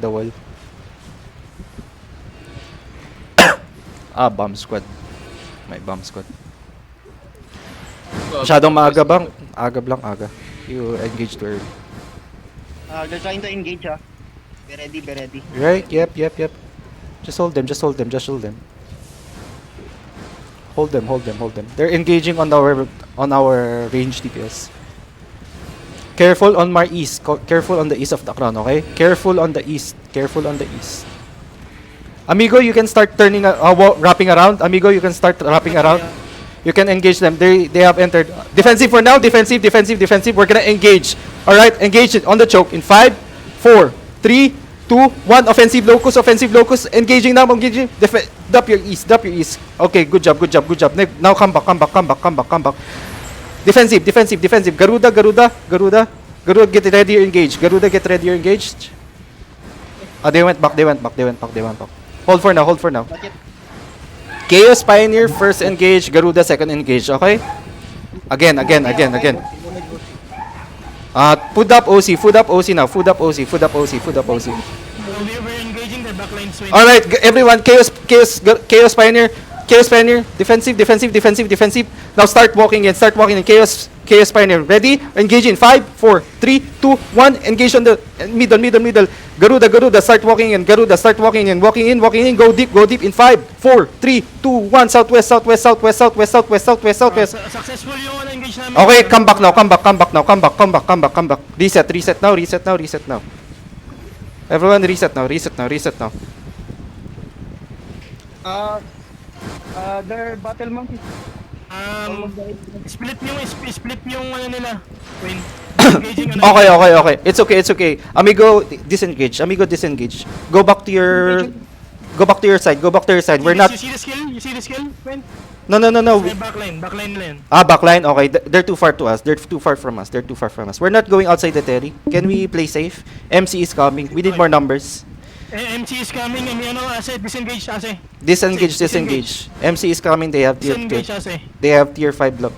the wall. Bomb squad. May bomb squad. Masyadong maaga bang? Aga. You engage too early. They're trying to engage, ha. Be ready. Right? Yep. Just hold them. Hold them. They're engaging on our range DPS. Careful on my east. Careful on the east of the crown, okay? Careful on the east. Amigo, you can start turning wrapping around. Amigo, you can start wrapping around. You can engage them. They have entered. Defensive for now. Defensive. We're gonna engage. All right, engage it on the choke in 5, 4, 3, 2, 1. Offensive locus. Engaging now. Drop your east. Okay, good job. Now come back. Defensive. Garuda, get ready or engage. They went back. Hold for now. Chaos Pioneer first engage, Garuda second engage, okay? Again. Food up OC now. We're engaging the backline swing. Alright, everyone, Chaos Pioneer, defensive. Now start walking in, Chaos Pioneer. Ready? Engage in 5, 4, 3, 2, 1. Engage on the middle. Garuda, start walking in. Walking in. Go deep in 5, 4, 3, 2, 1. Southwest. Successful yung engage namin. Okay, come back now. Reset now. Everyone reset now. They're battle monkeys. Split yung ano nila. Wayne. Engaging ano. Okay. It's okay. Amigo, disengage. Go back to your side. We're not. You see the skill? Wayne? No. Backline nila yun. Backline. Okay, they're too far to us. They're too far from us. We're not going outside the terry. Can we play safe? MC is coming. We need more numbers. MC is coming. Disengage, Ase. Disengage. MC is coming. They have tier Disengage, Ase. They have tier 5 block.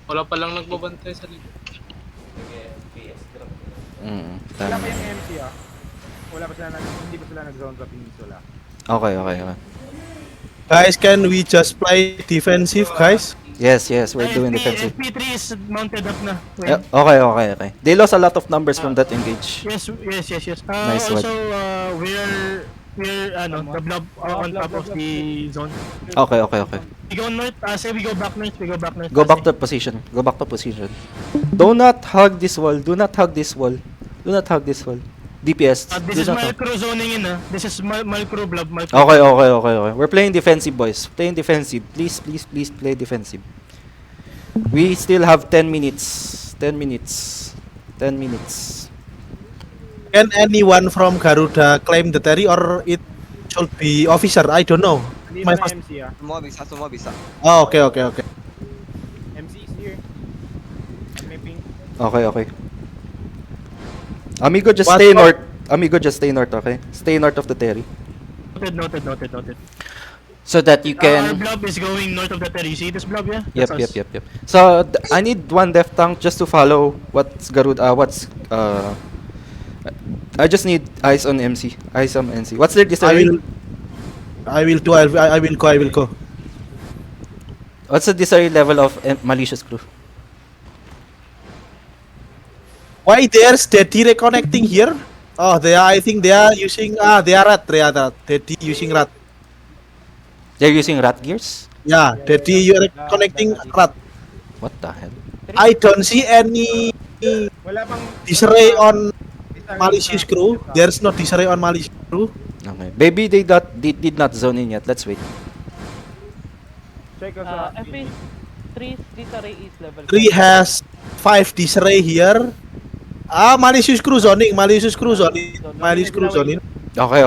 Wala pa lang nagbabantay sa likod. Wala pa yung MC, ah. Hindi pa sila nag-zone sa peninsula. Okay. Guys, can we just play defensive, guys? Yes, we're doing defensive. FP3 is mounted up na. Okay. They lost a lot of numbers from that engage. Yes. Nice Also, we're the blob on top of the zone. Okay. We go north, we go back north. Go back to position. Do not hug this wall. DPS. This is micro zoning in, This is micro blob. Okay. We're playing defensive, boys. Please play defensive. We still have 10 minutes. Can anyone from Garuda claim the terry or it should be officer? I don't know. Hindi My pa first- MC, ah. Sumobisa. Oh, okay. MC is here. I'm mapping. Okay. Amigo, just What- stay what- north. Okay? Stay north of the terry. Noted. So that you Our can... blob is going north of the terry. You see this blob, yeah? Yep. That's us. So, I need one def tank just to follow I just need eyes on MC. What's their disarray? I will go. What's the disarray level of Malicious crew? Why they are steady reconnecting here? Oh, I think they are using they are rat. Steady using rat. They're using rat gears? Yeah, steady you are connecting rat. What the hell? I don't see any Wala pang disarray on Malicious crew. There's no disarray on Malicious crew. Okay. Maybe they did not zone in yet. Let's wait. check us out. FP3's disarray is level 3 has 5 disarray here. Malicious crew zoning. Okay.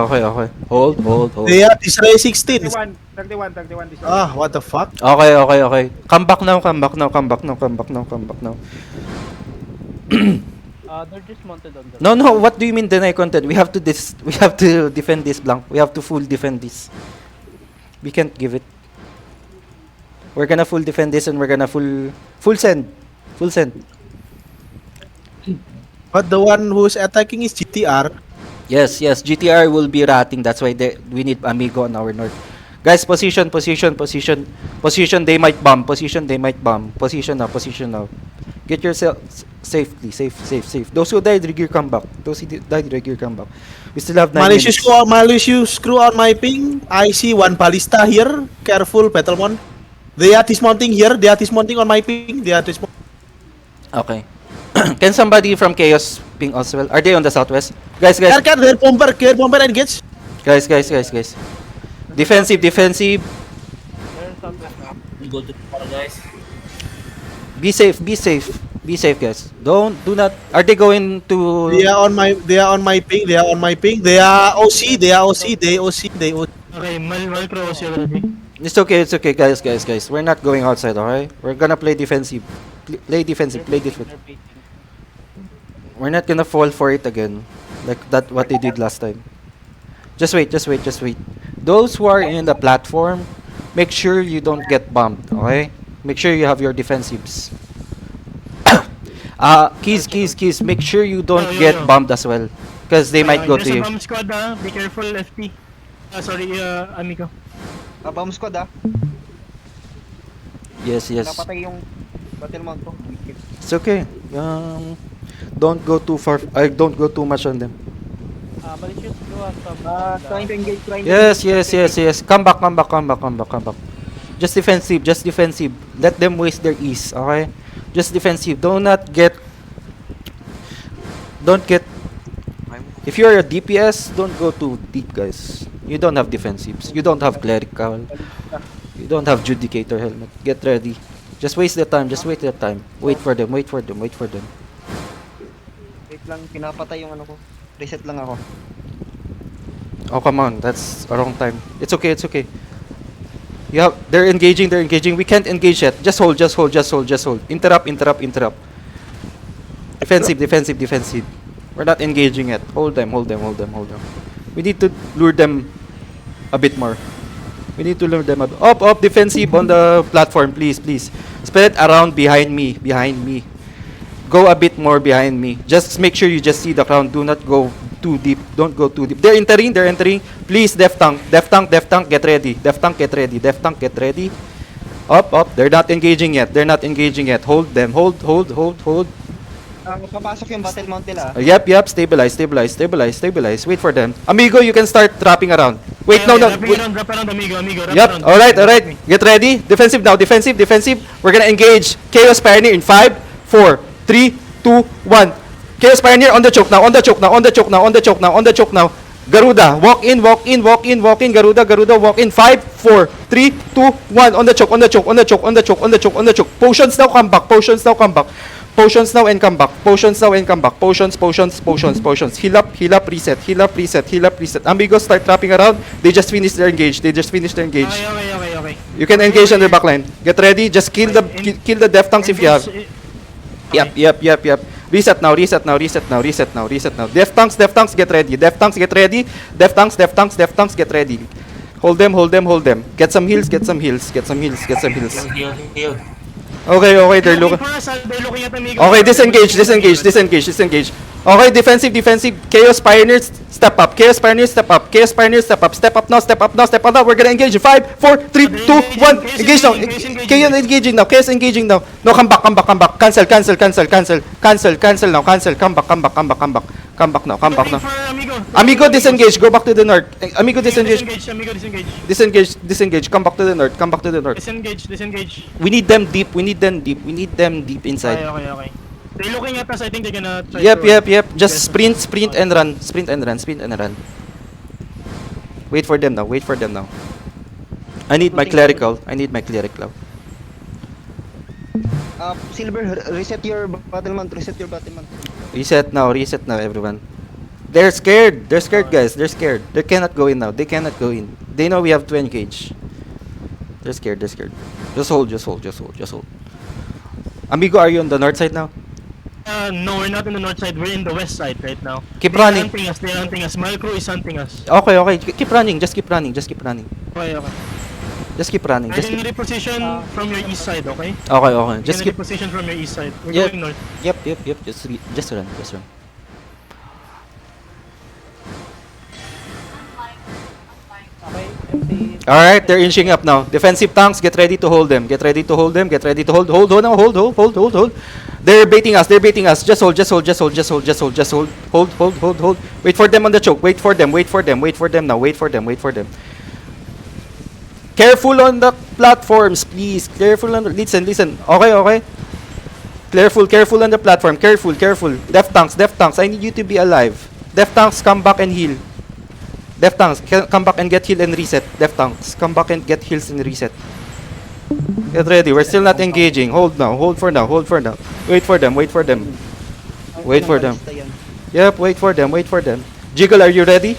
Hold. They are disarray 16. 31 this What the fuck? Okay. Come back now. they're dismounted on the No. What do you mean deny content? We have to defend this blank. We have to full defend this. We can't give it. We're gonna full defend this and we're gonna full send. But the one who's attacking is GTR. Yes, yes, GTR will be ratting. That's why we need Amigo on our north. Guys, position. They might bomb. Position, they might bomb. Position now. Get yourself safely, safe. Those who died, regear, come back. We still have 9 Malicious minutes. malicious crew on my ping. I see one ballista here. Careful, Battlemon. They are dismounting here. They are dismounting on my ping. Okay. Can somebody from Chaos ping us well? Are they on the southwest? Guys. Their bomber engage. Guys. Defensive. They're southwest now. Go to the guys. Be safe, guys. Do not. Are they going to? They are on my ping. They are OC. Okay, Malcro was already. It's okay, guys. We're not going outside, alright? We're gonna play defensive. Play defensive. They're baiting. We're not gonna fall for it again, like that what they did last time. Just wait. Those who are in the platform, make sure you don't get bombed, okay? Make sure you have your defensives. Keys. Make sure you don't Yo. get bombed as well, because they might go to There's you. a bomb squad, be careful, FT. Amigo. Bomb squad Yes. Napatay yung battle mount ko. It's okay. Don't go too far. Don't go too much on them. Malicious do have some. Trying to engage. Yes. Come back. Just defensive. Let them waste their ease, okay? Just defensive. Don't get. If you're a DPS, don't go too deep, guys. You don't have defensives. You don't have clerical. You don't have judicator helmet. Get ready. Just waste the time. Wait for them. Wait lang, pinapatay yung ano ko. Reset lang ako. Oh, come on. That's a wrong time. It's okay. They're engaging. We can't engage yet. Just hold. Interrupt. Defensive. We're not engaging yet. Hold them. We need to lure them a bit more. Up, defensive on the platform, please. Spread around behind me. Go a bit more behind me. Just make sure you just see the ground. Do not go too deep. Don't go too deep. They're entering. Please, Def Tank, get ready. Up. They're not engaging yet. Hold them. Hold. Papasok yung battle mount nila. Yep. Stabilize. Wait for them. Amigo, you can start wrapping around. Wait, no. Wrap around, Amigo. Yep. All right. Get ready. Defensive now. Defensive. We're gonna engage Chaos Pioneer in 5, 4, 3, 2, 1. Chaos Pioneer on the choke now. Garuda, walk in. Garuda, walk in. 5, 4, 3, 2, 1. On the choke. Potions now, come back. Potions now and come back. Potions. Heal up, reset. Amigos, start wrapping around. They just finished their engage. Okay. You can engage on their backline. Get ready. Just kill the death tanks if you have. Yep. Reset now. Death tanks, get ready. Death tanks, get ready. Hold them. Get some heals. Okay, they're looking. They're looking at Amigo. Okay, disengage. Okay, defensive. Chaos Pioneers, step up. Step up now. We're gonna engage in 5, 4, 3, 2, 1. Engage now. Chaos engaging now. No, come back. Cancel now. Come back now. Amigo, disengage. Go back to the north. Amigo, disengage. Disengage. Come back to the north. Disengage. We need them deep inside. Okay. They're looking at us. I think they're gonna try Yep. Just sprint and run. Wait for them now. I need my clerical. Silver, reset your battle mount. Reset now, everyone. They're scared, guys. They're scared. They cannot go in now. They know we have 2 engage. They're scared. Just hold. Amigo, are you on the north side now? No, we're not in the north side. We're in the west side right now. Keep They're running. hunting us. Malcro is hunting us. Okay. Keep running. Just keep running. Okay. Just keep running. I can reposition from your east side, okay? Okay. Just reposition from your east side. We're Yep. going north. Yep. Just run. MC. Alright, they're inching up now. Defensive tanks, get ready to hold them. Get ready to hold them. Get ready to hold. Hold now. Hold. They're baiting us. Just hold. Hold. Wait for them on the choke. Wait for them now. Wait for them. Careful on the platforms, please. Listen. Okay. Careful on the platform. Careful. Def tanks, I need you to be alive. Def tanks, come back and heal. Def tanks, come back and get heal and reset. Def tanks, come back and get heals and reset. Get ready. We're still not engaging. Hold for now. Wait for them. Basta yan. Yep, wait for them. Jiggle, are you ready?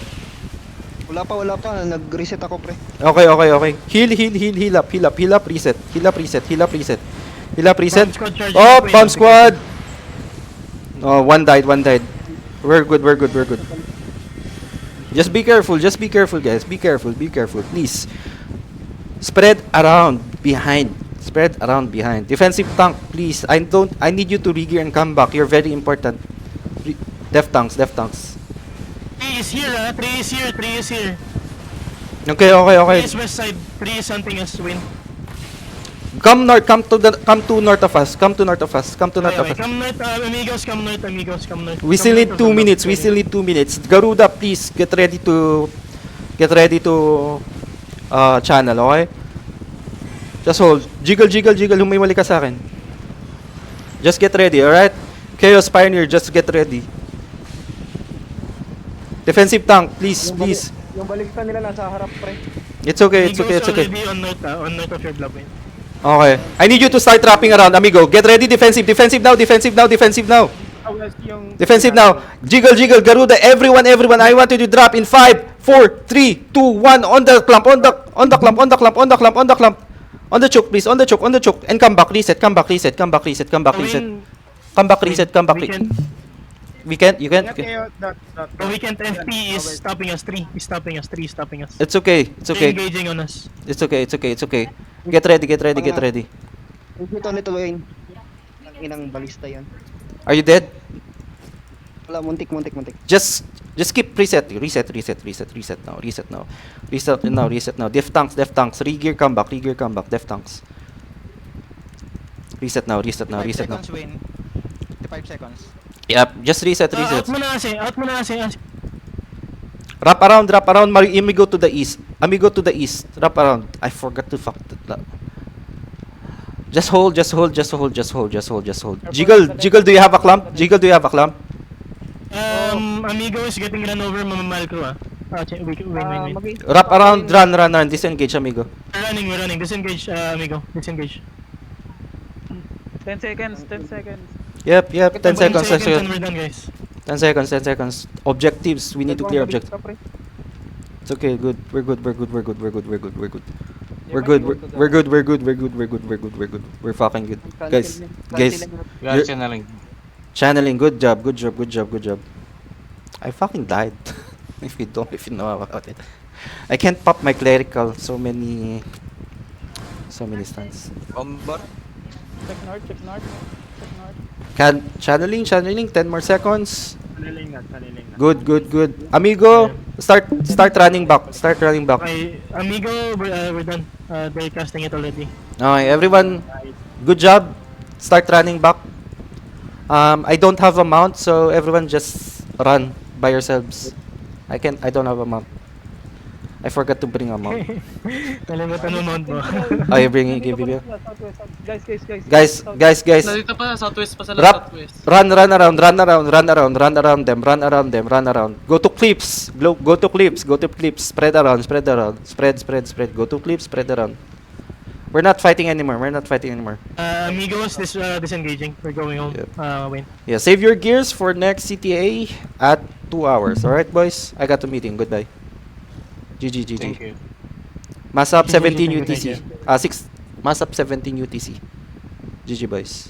Wala pa. Nag-reset ako, pre. Okay. Heal up. Reset. Bomb squad charging Oh, up, wait, bomb squad. Oh, one died. We're good. Just be careful, guys. Be careful, please. Spread around behind. Defensive tank, please. I need you to regear and come back. You're very important. Def tanks. 3 is here, 3 is here. Okay. 3 is west side, 3 is hunting us, Wayne. Come to north of us. Come to north of us. Come north, amigos, come north. We still need 2 minutes. Garuda, please get ready to channel, okay? Just hold. Jiggle. Humiwali ka sa akin. Just get ready, alright? Chaos Pioneer, just get ready. Defensive tank, please. Yung balikta nila nasa harap, pre. It's okay. Already on north of your block, Wayne. Okay. I need you to start wrapping around, amigo. Get ready, defensive now. Defensive now. Jiggle, Garuda, everyone. I want you to drop in 5, 4, 3, 2, 1 on the clump. On the choke, please. On the choke. And come back, reset. Wayne, We can't. You can't. the weekend FP is stopping us, 3 is stopping us. It's okay. They're engaging on us. It's okay. Get ready. Nito, Wayne. Ang inang balista yan. Are you dead? Wala, muntik. Just keep reset now. Def tanks. Regear come back. Def tanks. Reset now. 5 seconds. 5 seconds. Yep, just reset. Out mo na kasi. Wrap around. Amigo to the east. Wrap around. I forgot to fuck that. Just hold. Jiggle, do you have a clump? Amigo is getting run over, Mamamal crew, Wayne. Wrap around, run. Disengage, amigo. We're running. Disengage, amigo. Disengage. 10 seconds. Yep, 10 seconds. And we're done, guys. 10 seconds. Objectives, we need to clear objectives. It's okay, good. We're good. We're fucking good. Guys. Channeling. Channeling, good job. I fucking died. if you know about it. I can't pop my clerical. So many stuns. Bomber. Check north. Channeling, 10 more seconds. Chaniling na. Good. Amigo, start running back. Okay, amigo, we're done. They're casting it already. Okay, everyone, good job. Start running back. I don't have a mount, so everyone just run by yourselves. I don't have a mount. I forgot to bring a mount. Kalimutan mo mount mo. Oh, you bring it, give it. Guys. Nandito pa, southwest pa sila, Run southwest. around them. Go to cliffs. Spread around. Spread. Go to cliffs, spread around. We're not fighting anymore. Amigo is disengaging. We're going home. Yep. Wayne. Yeah, save your gears for next CTA at 2 hours. Alright, boys? I got a meeting. Goodbye. GG. Thank you. Mass up 17 Thank UTC. you. 6. Mass up 17 UTC. GG, boys.